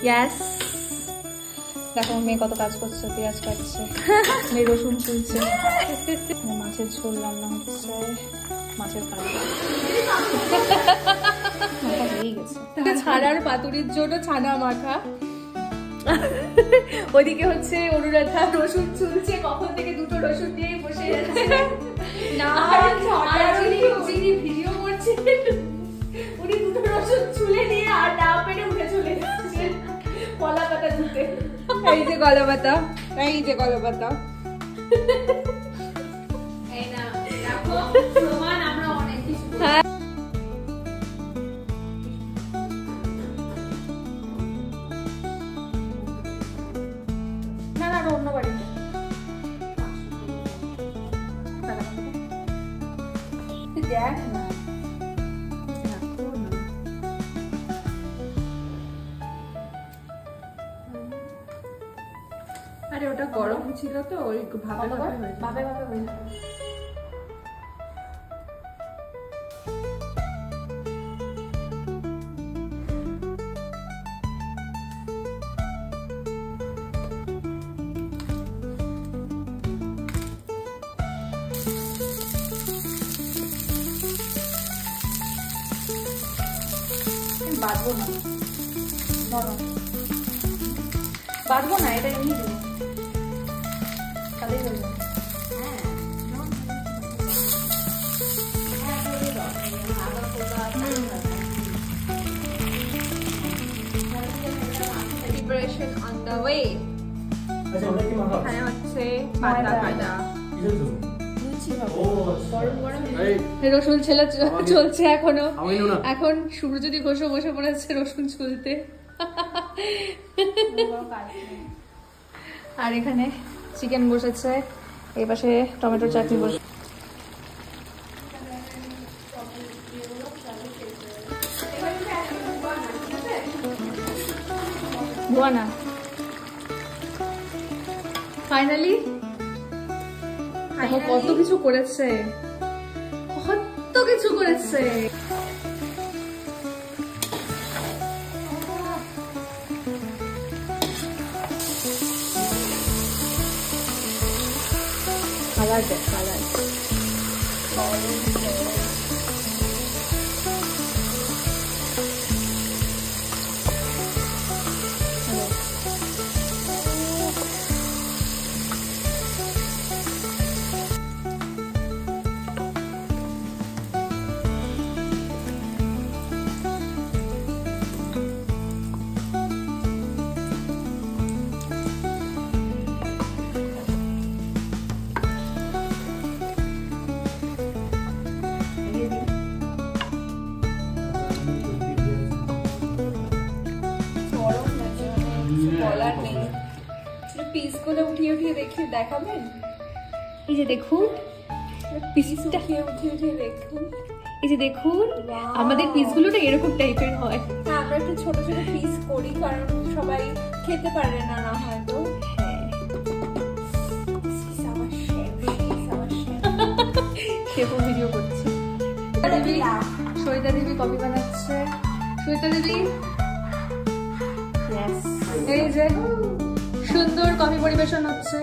Yes, দেখো মেয়ে কত কাজ করছে, পেঁয়াজ কাটছে, মেয়ে রসুন ছুলছে, মাছের ঝোল রান্না হচ্ছে, মাছের কাঁটা হয়ে গেছে। ছানার পাতুরির জন্য ছানা মাখা, ওদিকে হচ্ছে অনুরাধা রসুন ছুলছে, কখন থেকে দুটো রসুন নিয়ে বসে যাচ্ছে। না যিনি ভিডিও করছেন উনি দুটো রসুন ছুলে নিয়ে আর না পেরে উঠে চলে যাচ্ছে কলা পাতা ধুতে। এই যে কলা পাতা, এই যে কলা পাতা, এই না দেখো প্রমাণ আমরা অনেক কিছু। না না অন্য বাড়িতে দেখ না, আরে ওটা গরম ছিল তো ওই ভাবে ভাবে হয়ে যাবে। বাঁধবো না, নরম বাঁধবো না, এটা এমনি দেবো তাহলেই হয়ে যাবে। Preparation on the way. এখানে হচ্ছে পাতা কাটা, রসুন ছেলা চলছে এখনো। এখন সূর্যজ্যোতি ঘোষও বসে পড়েছে রসুন ছুলতে। আর এখানে চিকেন বসেছে, এই পাশে টমেটোর চাটনি বসে। ধোয়া ফাইনালি কত কিছু করেছে, কত কিছু করেছে। কালার দেখ, কালার বলার নেই। পিসগুলো উঠিয়ে উঠিয়ে দেখাবেন। এই যে দেখুন পিসটা উঠিয়ে দেখুন, এই যে দেখুন আমাদের পিসগুলো না এরকম টাইপের হয়। হ্যাঁ, আমরা একটু ছোট ছোট পিস করি কারণ সবাই খেতে পারে না, না হয়তো। হ্যাঁ, শেফও ভিডিও করছি। সবিতা দিদি কফি বানাচ্ছে। সবিতা দিদি এই যে সুন্দর কফি পরিবেশন হচ্ছে।